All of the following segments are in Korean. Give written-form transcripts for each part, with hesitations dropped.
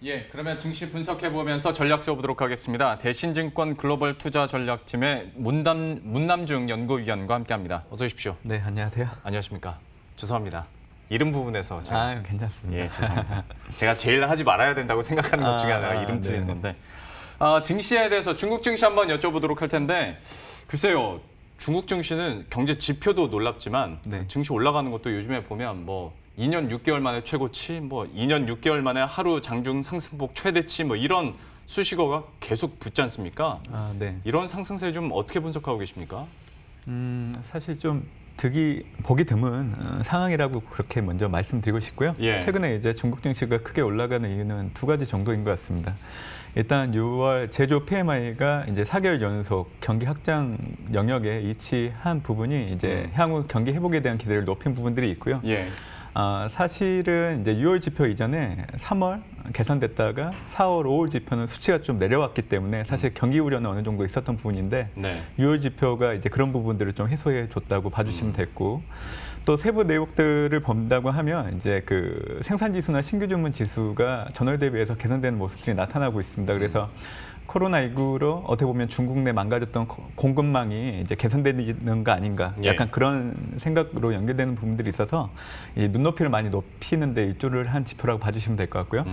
예, 그러면 증시 분석해보면서 전략 세워보도록 하겠습니다. 대신증권 글로벌 투자 전략팀의 문남중 연구위원과 함께합니다. 어서 오십시오. 네, 안녕하세요. 안녕하십니까. 죄송합니다. 이름 부분에서 제가 괜찮습니다. 예, 죄송합니다. 제가 제일 하지 말아야 된다고 생각하는 것 중에 하나가 이름 틀리는 건데 증시에 대해서 중국 증시 한번 여쭤보도록 할 텐데 글쎄요. 중국 증시는 경제 지표도 놀랍지만 네. 증시 올라가는 것도 요즘에 보면 뭐 2년 6개월 만에 최고치, 뭐 2년 6개월 만에 하루 장중 상승폭 최대치 뭐 이런 수식어가 계속 붙지 않습니까? 네. 이런 상승세 좀 어떻게 분석하고 계십니까? 사실 좀 보기 드문 상황이라고 그렇게 먼저 말씀드리고 싶고요. 예. 최근에 이제 중국 증시가 크게 올라가는 이유는 두 가지 정도인 것 같습니다. 일단 6월 제조 PMI가 이제 4개월 연속 경기 확장 영역에 위치한 부분이 이제 향후 경기 회복에 대한 기대를 높인 부분들이 있고요. 예. 사실은 이제 6월 지표 이전에 3월 개선됐다가 4월, 5월 지표는 수치가 좀 내려왔기 때문에 사실 경기 우려는 어느 정도 있었던 부분인데 네. 6월 지표가 이제 그런 부분들을 좀 해소해 줬다고 봐주시면 됐고 또 세부 내역들을 본다고 하면 이제 그 생산 지수나 신규 주문 지수가 전월 대비해서 개선되는 모습들이 나타나고 있습니다. 그래서 코로나19로 어떻게 보면 중국 내 망가졌던 공급망이 이제 개선되는 거 아닌가 약간 그런 생각으로 연결되는 부분들이 있어서 이 눈높이를 많이 높이는 데 일조를 한 지표라고 봐주시면 될 것 같고요.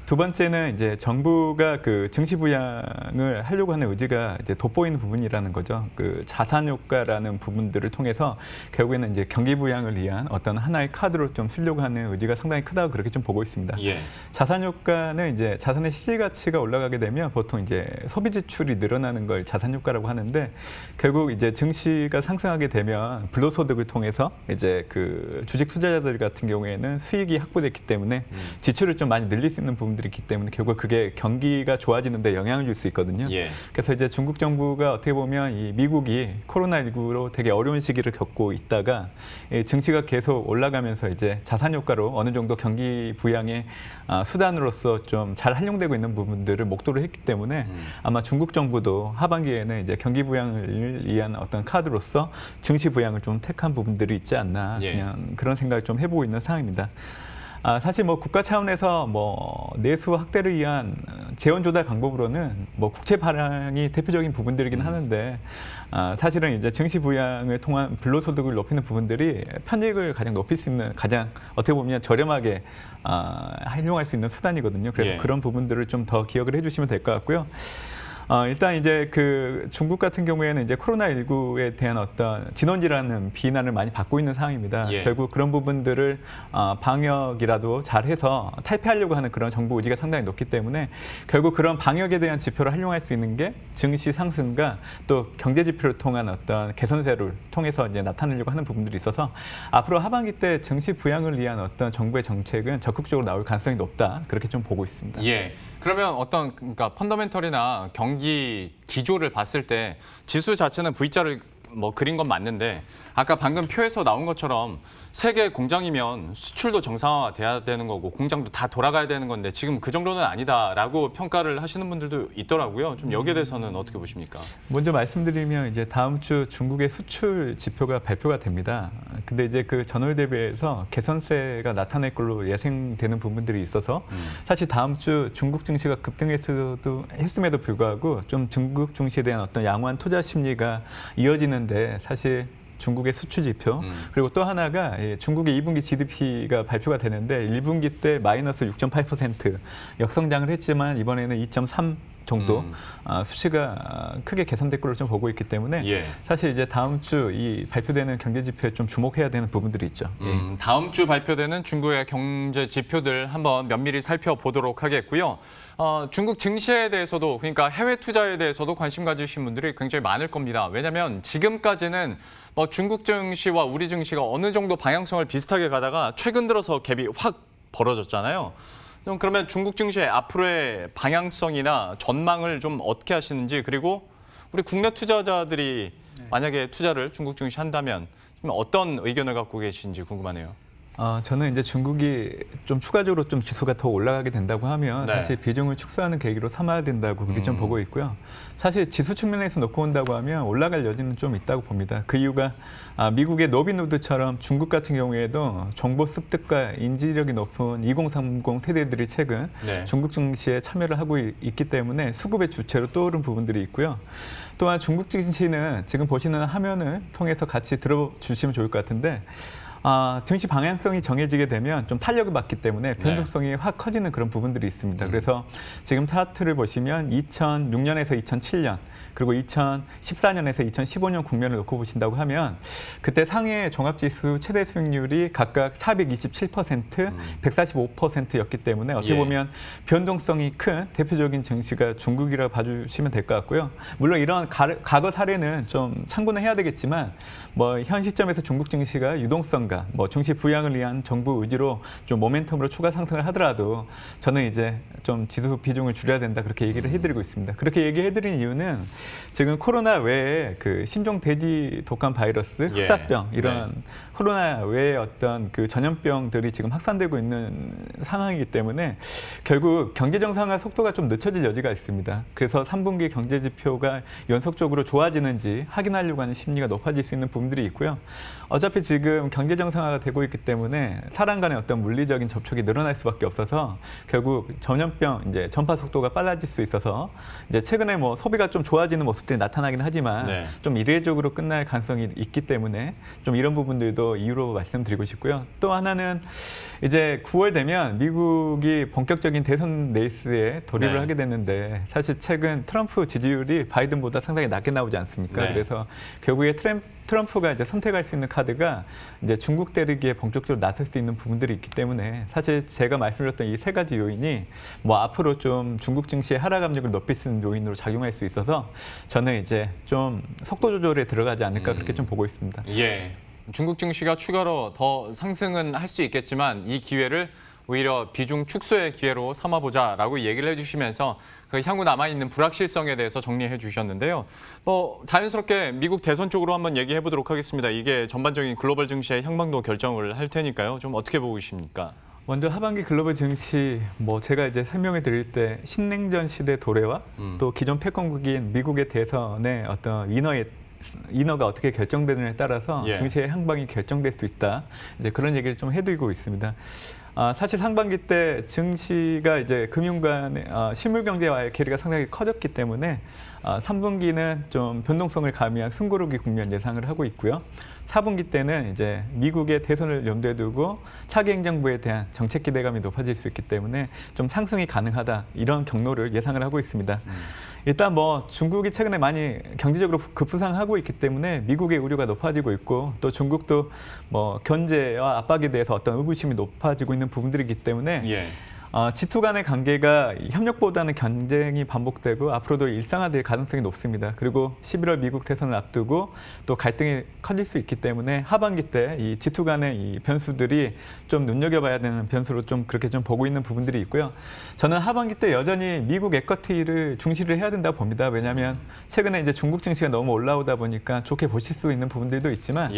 두 번째는 이제 정부가 그 증시 부양을 하려고 하는 의지가 이제 돋보이는 부분이라는 거죠. 그 자산 효과라는 부분들을 통해서 결국에는 이제 경기 부양을 위한 어떤 하나의 카드로 좀 쓰려고 하는 의지가 상당히 크다고 그렇게 좀 보고 있습니다. 예. 자산 효과는 이제 자산의 실질 가치가 올라가게 되면 보통 이제 소비 지출이 늘어나는 걸 자산 효과라고 하는데 결국 이제 증시가 상승하게 되면 불로소득을 통해서 이제 그 주식 투자자들 같은 경우에는 수익이 확보됐기 때문에 지출을 좀 많이 늘릴 수 있는 부분들이 있기 때문에 결국 그게 경기가 좋아지는 데 영향을 줄 수 있거든요. 예. 그래서 이제 중국 정부가 어떻게 보면 이 미국이 코로나19로 되게 어려운 시기를 겪고 있다가 이 증시가 계속 올라가면서 이제 자산 효과로 어느 정도 경기 부양의 수단으로서 좀 잘 활용되고 있는 부분들을 목도를 했기 때문에 아마 중국 정부도 하반기에는 이제 경기 부양을 위한 어떤 카드로서 증시 부양을 좀 택한 부분들이 있지 않나 그냥 그런 생각을 좀 해보고 있는 상황입니다. 사실 뭐 국가 차원에서 뭐 내수 확대를 위한 재원 조달 방법으로는 뭐 국채 발행이 대표적인 부분들이긴 하는데 사실은 이제 증시 부양을 통한 불로소득을 높이는 부분들이 편익을 가장 높일 수 있는 가장 어떻게 보면 저렴하게 활용할 수 있는 수단이거든요. 그래서 그런 부분들을 좀 더 기억을 해주시면 될 것 같고요. 일단 이제 그 중국 같은 경우에는 이제 코로나19에 대한 어떤 진원지라는 비난을 많이 받고 있는 상황입니다. 결국 그런 부분들을 방역이라도 잘해서 탈피하려고 하는 그런 정부 의지가 상당히 높기 때문에 결국 그런 방역에 대한 지표를 활용할 수 있는 게 증시 상승과 또 경제 지표를 통한 어떤 개선세를 통해서 이제 나타내려고 하는 부분들이 있어서 앞으로 하반기 때 증시 부양을 위한 어떤 정부의 정책은 적극적으로 나올 가능성이 높다 그렇게 좀 보고 있습니다. 예. 그러면 어떤 그러니까 펀더멘털이나 경기 기조를 봤을 때 지수 자체는 V자를 뭐 그린 건 맞는데 아까 방금 표에서 나온 것처럼 세계 공장이면 수출도 정상화돼야 되는 거고 공장도 다 돌아가야 되는 건데 지금 그 정도는 아니다라고 평가를 하시는 분들도 있더라고요. 좀 여기에 대해서는 어떻게 보십니까? 먼저 말씀드리면 이제 다음 주 중국의 수출 지표가 발표가 됩니다. 근데 이제 그 전월 대비해서 개선세가 나타날 걸로 예상되는 부분들이 있어서 사실 다음 주 중국 증시가 급등했음에도 불구하고 좀 중국 증시에 대한 어떤 양호한 투자 심리가 이어지는데 사실 중국의 수출 지표 그리고 또 하나가 중국의 2분기 GDP가 발표가 되는데 1분기 때 마이너스 6.8% 역성장을 했지만 이번에는 2.3 정도 수치가 크게 개선될 걸로 좀 보고 있기 때문에 사실 이제 다음 주 이 발표되는 경제 지표에 좀 주목해야 되는 부분들이 있죠. 다음 주 발표되는 중국의 경제 지표들 한번 면밀히 살펴보도록 하겠고요. 중국 증시에 대해서도 그러니까 해외 투자에 대해서도 관심 가지신 분들이 굉장히 많을 겁니다. 왜냐하면 지금까지는 뭐 중국 증시와 우리 증시가 어느 정도 방향성을 비슷하게 가다가 최근 들어서 갭이 확 벌어졌잖아요. 그러면 중국 증시의 앞으로의 방향성이나 전망을 좀 어떻게 하시는지 그리고 우리 국내 투자자들이 만약에 투자를 중국 증시 한다면 어떤 의견을 갖고 계신지 궁금하네요. 저는 이제 중국이 좀 추가적으로 좀 지수가 더 올라가게 된다고 하면 네. 사실 비중을 축소하는 계기로 삼아야 된다고 그렇게 좀 보고 있고요. 사실 지수 측면에서 놓고 온다고 하면 올라갈 여지는 좀 있다고 봅니다. 그 이유가 미국의 노빈우드처럼 중국 같은 경우에도 정보 습득과 인지력이 높은 2030 세대들이 최근 네. 중국 증시에 참여를 하고 있기 때문에 수급의 주체로 떠오른 부분들이 있고요. 또한 중국 증시는 지금 보시는 화면을 통해서 같이 들어주시면 좋을 것 같은데 증시 방향성이 정해지게 되면 좀 탄력을 받기 때문에 변동성이 확 커지는 그런 부분들이 있습니다. 그래서 지금 차트를 보시면 2006년에서 2007년 그리고 2014년에서 2015년 국면을 놓고 보신다고 하면 그때 상해 종합지수 최대 수익률이 각각 427%, 145%였기 때문에 어떻게 보면 변동성이 큰 대표적인 증시가 중국이라고 봐주시면 될 것 같고요. 물론 이런 과거 사례는 좀 참고는 해야 되겠지만 뭐 현 시점에서 중국 증시가 유동성과 뭐 증시 부양을 위한 정부 의지로 좀 모멘텀으로 추가 상승을 하더라도 저는 이제 좀 지수 비중을 줄여야 된다 그렇게 얘기를 해드리고 있습니다. 그렇게 얘기해드린 이유는 지금 코로나 외에 그 신종 돼지 독감 바이러스, 흑사병 이런 코로나 외의 어떤 그 전염병들이 지금 확산되고 있는 상황이기 때문에 결국 경제 정상화 속도가 좀 늦춰질 여지가 있습니다. 그래서 3분기 경제 지표가 연속적으로 좋아지는지 확인하려고 하는 심리가 높아질 수 있는 부분들이 있고요. 어차피 지금 경제 정상화가 되고 있기 때문에 사람 간의 어떤 물리적인 접촉이 늘어날 수밖에 없어서 결국 전염병 이제 전파 속도가 빨라질 수 있어서 이제 최근에 뭐 소비가 좀 좋아지는 모습들이 나타나긴 하지만 좀 이례적으로 끝날 가능성이 있기 때문에 좀 이런 부분들도 이유로 말씀드리고 싶고요. 또 하나는 이제 9월 되면 미국이 본격적인 대선 레이스에 돌입을 하게 됐는데 사실 최근 트럼프 지지율이 바이든보다 상당히 낮게 나오지 않습니까? 그래서 결국에 트럼프가 이제 선택할 수 있는 카드가 이제 중국 때리기에 본격적으로 나설 수 있는 부분들이 있기 때문에 사실 제가 말씀드렸던 이 세 가지 요인이 뭐 앞으로 좀 중국 증시의 하락 압력을 높일 수 있는 요인으로 작용할 수 있어서 저는 이제 좀 속도 조절에 들어가지 않을까 그렇게 좀 보고 있습니다. 예. 중국 증시가 추가로 더 상승은 할 수 있겠지만 이 기회를 오히려 비중 축소의 기회로 삼아보자라고 얘기를 해주시면서 그 향후 남아있는 불확실성에 대해서 정리해 주셨는데요. 자연스럽게 미국 대선 쪽으로 한번 얘기해 보도록 하겠습니다. 이게 전반적인 글로벌 증시의 향방도 결정을 할 테니까요. 좀 어떻게 보고 계십니까? 먼저 하반기 글로벌 증시 뭐 제가 이제 설명해 드릴 때 신냉전 시대 도래와 또 기존 패권국인 미국의 대선의 어떤 인허가 어떻게 결정되느냐에 따라서 증시의 향방이 결정될 수 있다. 이제 그런 얘기를 좀 해드리고 있습니다. 사실 상반기 때 증시가 이제 금융 간의 실물 경제와의 괴리가 상당히 커졌기 때문에 3분기는 좀 변동성을 가미한 숨고르기 국면 예상을 하고 있고요. 4분기 때는 이제 미국의 대선을 염두에 두고 차기 행정부에 대한 정책 기대감이 높아질 수 있기 때문에 좀 상승이 가능하다 이런 경로를 예상을 하고 있습니다. 일단 뭐 중국이 최근에 많이 경제적으로 급부상하고 있기 때문에 미국의 우려가 높아지고 있고 또 중국도 뭐 견제와 압박에 대해서 어떤 의구심이 높아지고 있는 부분들이기 때문에 G2 간의 관계가 협력보다는 경쟁이 반복되고 앞으로도 일상화될 가능성이 높습니다. 그리고 11월 미국 대선을 앞두고 또 갈등이 커질 수 있기 때문에 하반기 때 이 G2 간의 이 변수들이 좀 눈여겨봐야 되는 변수로 좀 그렇게 좀 보고 있는 부분들이 있고요. 저는 하반기 때 여전히 미국 에쿼티를 중시를 해야 된다고 봅니다. 왜냐하면 최근에 이제 중국 증시가 너무 올라오다 보니까 좋게 보실 수 있는 부분들도 있지만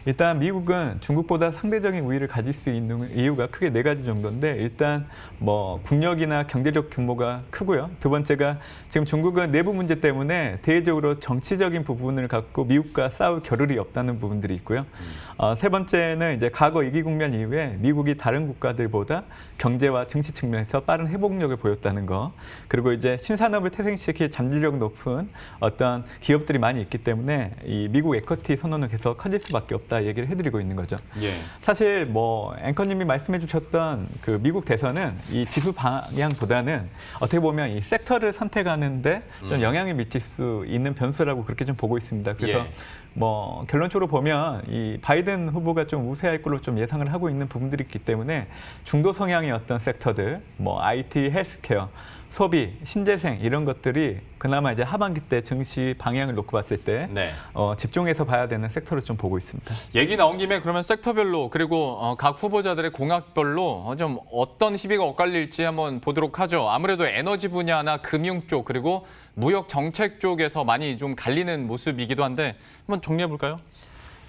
일단 미국은 중국보다 상대적인 우위를 가질 수 있는 이유가 크게 네 가지 정도인데 일단 뭐 국력이나 경제적 규모가 크고요. 두 번째가 지금 중국은 내부 문제 때문에 대외적으로 정치적인 부분을 갖고 미국과 싸울 겨를이 없다는 부분들이 있고요. 세 번째는 이제 과거 위기 국면 이후에 미국이 다른 국가들보다 경제와 증시 측면에서 빠른 회복력을 보였다는 거. 그리고 이제 신산업을 태생시킬 잠재력 높은 어떤 기업들이 많이 있기 때문에 이 미국 에쿼티 선호는 계속 커질 수밖에 없다 얘기를 해드리고 있는 거죠. 사실 뭐 앵커님이 말씀해 주셨던 그 미국 대선은 이 지수 방향보다는 어떻게 보면 이 섹터를 선택하는데 좀 영향을 미칠 수 있는 변수라고 그렇게 좀 보고 있습니다. 그래서 뭐 결론적으로 보면 이 바이든 후보가 좀 우세할 걸로 좀 예상을 하고 있는 부분들이 있기 때문에 중도 성향의 어떤 섹터들, 뭐 IT, 헬스케어, 소비, 신재생 이런 것들이 그나마 이제 하반기 때 증시 방향을 놓고 봤을 때 집중해서 봐야 되는 섹터를 좀 보고 있습니다. 얘기 나온 김에 그러면 섹터별로 그리고 각 후보자들의 공약별로 좀 어떤 희비가 엇갈릴지 한번 보도록 하죠. 아무래도 에너지 분야나 금융 쪽 그리고 무역 정책 쪽에서 많이 좀 갈리는 모습이기도 한데 한번 정리해 볼까요?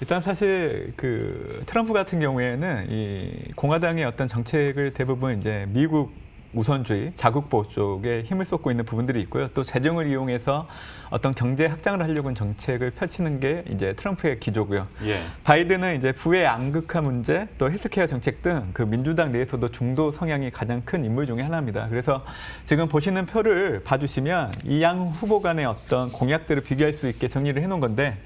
일단 사실 그 트럼프 같은 경우에는 이 공화당의 어떤 정책을 대부분 이제 미국 우선주의, 자국 보호 쪽에 힘을 쏟고 있는 부분들이 있고요. 또 재정을 이용해서 어떤 경제 확장을 하려고 하는 정책을 펼치는 게 이제 트럼프의 기조고요. 예. 바이든은 이제 부의 양극화 문제, 또 헬스케어 정책 등 그 민주당 내에서도 중도 성향이 가장 큰 인물 중에 하나입니다. 그래서 지금 보시는 표를 봐주시면 이 양 후보 간의 어떤 공약들을 비교할 수 있게 정리를 해놓은 건데,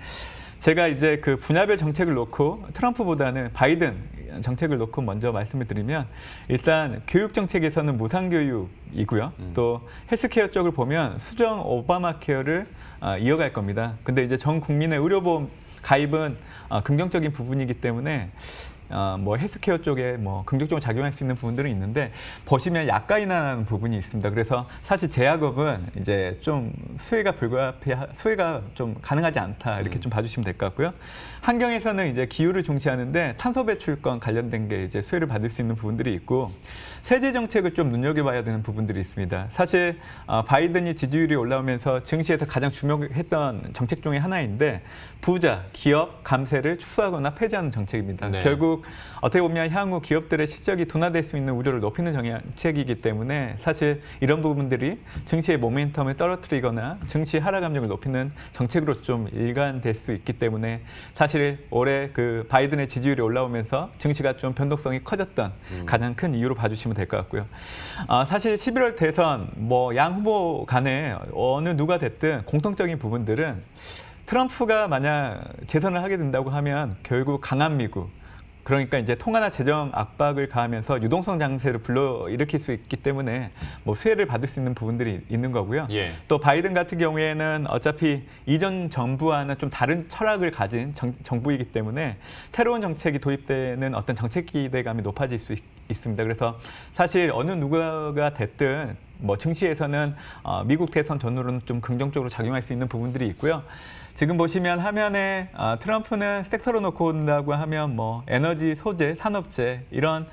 제가 이제 그 분야별 정책을 놓고 트럼프보다는 바이든 정책을 놓고 먼저 말씀을 드리면, 일단 교육 정책에서는 무상교육이고요. 또 헬스케어 쪽을 보면 수정 오바마 케어를 이어갈 겁니다. 근데 이제 전 국민의 의료보험 가입은 긍정적인 부분이기 때문에 뭐 헬스케어 쪽에 뭐 긍정적으로 작용할 수 있는 부분들은 있는데, 보시면 약가 인하라는 부분이 있습니다. 그래서 사실 제약업은 이제 좀 수혜가 좀 가능하지 않다, 이렇게 좀 봐주시면 될 것 같고요. 환경에서는 이제 기후를 중시하는데 탄소 배출권 관련된 게 이제 수혜를 받을 수 있는 부분들이 있고, 세제 정책을 좀 눈여겨봐야 되는 부분들이 있습니다. 사실 바이든이 지지율이 올라오면서 증시에서 가장 주목했던 정책 중에 하나인데, 부자, 기업 감세를 축소하거나 폐지하는 정책입니다. 네. 결국 어떻게 보면 향후 기업들의 실적이 둔화될 수 있는 우려를 높이는 정책이기 때문에, 사실 이런 부분들이 증시의 모멘텀을 떨어뜨리거나 증시 하락 압력을 높이는 정책으로 좀 일관될 수 있기 때문에, 사실 올해 그 바이든의 지지율이 올라오면서 증시가 좀 변동성이 커졌던 가장 큰 이유로 봐주시면 될 것 같고요. 사실 11월 대선 뭐 양 후보 간에 어느 누가 됐든 공통적인 부분들은, 트럼프가 만약 재선을 하게 된다고 하면 결국 강한 미국, 그러니까 이제 통화나 재정 압박을 가하면서 유동성 장세를 불러일으킬 수 있기 때문에 뭐 수혜를 받을 수 있는 부분들이 있는 거고요. 예. 또 바이든 같은 경우에는 어차피 이전 정부와는 좀 다른 철학을 가진 정부이기 때문에 새로운 정책이 도입되는 어떤 정책 기대감이 높아질 수 있습니다. 그래서 사실 어느 누가 됐든 뭐 증시에서는 미국 대선 전후로는 좀 긍정적으로 작용할 수 있는 부분들이 있고요. 지금 보시면 화면에 트럼프는 섹터로 놓고 온다고 하면 뭐 에너지, 소재, 산업재 이런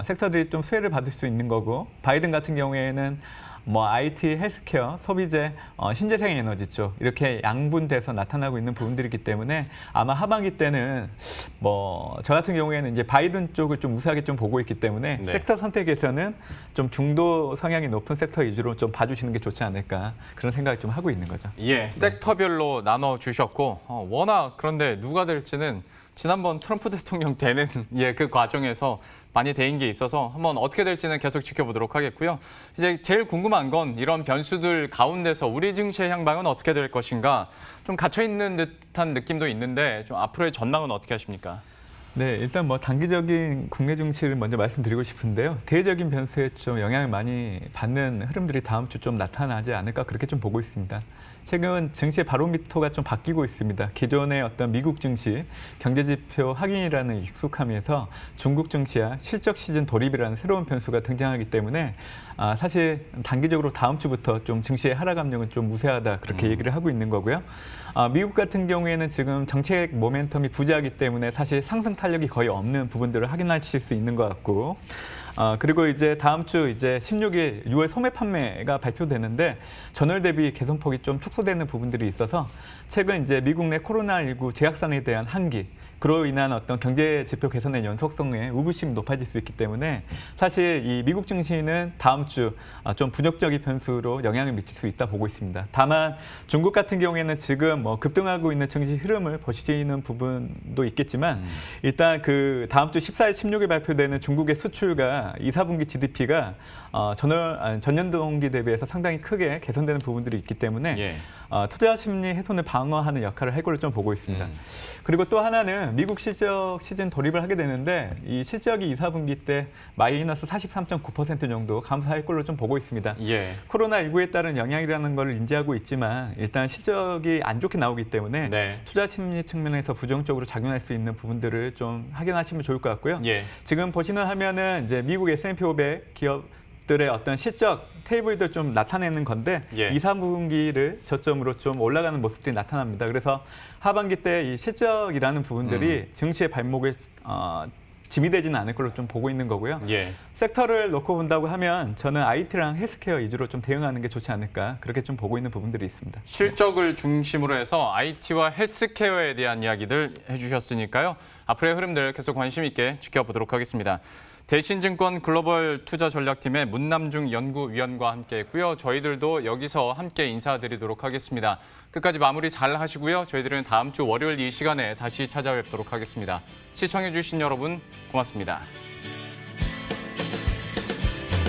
섹터들이 좀 수혜를 받을 수 있는 거고, 바이든 같은 경우에는 뭐 IT, 헬스케어, 소비재, 신재생 에너지 쪽 이렇게 양분돼서 나타나고 있는 부분들이기 때문에 아마 하반기 때는 뭐 저 같은 경우에는 이제 바이든 쪽을 좀 우세하게 좀 보고 있기 때문에 네. 섹터 선택에서는 좀 중도 성향이 높은 섹터 위주로 좀 봐주시는 게 좋지 않을까, 그런 생각을 좀 하고 있는 거죠. 예, 섹터별로 나눠 주셨고, 워낙 그런데 누가 될지는 지난번 트럼프 대통령 되는 그 과정에서 많이 대인 게 있어서 한번 어떻게 될지는 계속 지켜보도록 하겠고요. 이제 제일 궁금한 건 이런 변수들 가운데서 우리 증시의 향방은 어떻게 될 것인가, 좀 갇혀 있는 듯한 느낌도 있는데 좀 앞으로의 전망은 어떻게 하십니까? 네, 일단 뭐 단기적인 국내 증시를 먼저 말씀드리고 싶은데요. 대외적인 변수에 좀 영향을 많이 받는 흐름들이 다음 주 좀 나타나지 않을까, 그렇게 좀 보고 있습니다. 최근 증시의 바로미터가 좀 바뀌고 있습니다. 기존의 어떤 미국 증시 경제지표 확인이라는 익숙함에서 중국 증시와 실적 시즌 돌입이라는 새로운 변수가 등장하기 때문에 사실 단기적으로 다음 주부터 좀 증시의 하락 압력은 좀 우세하다, 그렇게 얘기를 하고 있는 거고요. 미국 같은 경우에는 지금 정책 모멘텀이 부재하기 때문에 사실 상승 탄력이 거의 없는 부분들을 확인하실 수 있는 것 같고, 그리고 이제 다음 주 이제 16일 6월 소매 판매가 발표되는데 전월 대비 개선폭이 좀 축소되는 부분들이 있어서, 최근 이제 미국 내 코로나19 재확산에 대한 한기, 그로 인한 어떤 경제 지표 개선의 연속성에 의구심이 높아질 수 있기 때문에 사실 이 미국 증시는 다음 주 좀 부정적인 변수로 영향을 미칠 수 있다 보고 있습니다. 다만 중국 같은 경우에는 지금 뭐 급등하고 있는 증시 흐름을 보시는 부분도 있겠지만, 일단 그 다음 주 14일, 16일 발표되는 중국의 수출과 2, 4분기 GDP가 전년 동기 대비해서 상당히 크게 개선되는 부분들이 있기 때문에 예. 투자 심리 훼손을 방어하는 역할을 할 걸로 좀 보고 있습니다. 그리고 또 하나는 미국 실적 시즌 돌입을 하게 되는데, 이 실적이 2, 4분기 때 마이너스 43.9% 정도 감소할 걸로 좀 보고 있습니다. 예. 코로나19에 따른 영향이라는 걸 인지하고 있지만 일단 실적이 안 좋게 나오기 때문에 네. 투자 심리 측면에서 부정적으로 작용할 수 있는 부분들을 좀 확인하시면 좋을 것 같고요. 예. 지금 보시는 화면은 이제 미국 S&P 500 기업들의 어떤 실적 테이블도 좀 나타내는 건데, 예. 2, 3분기를 저점으로 좀 올라가는 모습들이 나타납니다. 그래서 하반기 때 이 실적이라는 부분들이 증시의 발목을 짐이 되지는 않을 걸로 좀 보고 있는 거고요. 예. 섹터를 놓고 본다고 하면 저는 IT랑 헬스케어 위주로 좀 대응하는 게 좋지 않을까 그렇게 좀 보고 있는 부분들이 있습니다. 실적을 중심으로 해서 IT와 헬스케어에 대한 이야기들 해주셨으니까요. 앞으로의 흐름들 계속 관심 있게 지켜보도록 하겠습니다. 대신증권 글로벌 투자 전략팀의 문남중 연구위원과 함께했고요. 저희들도 여기서 함께 인사드리도록 하겠습니다. 끝까지 마무리 잘 하시고요. 저희들은 다음 주 월요일 이 시간에 다시 찾아뵙도록 하겠습니다. 시청해주신 여러분 고맙습니다.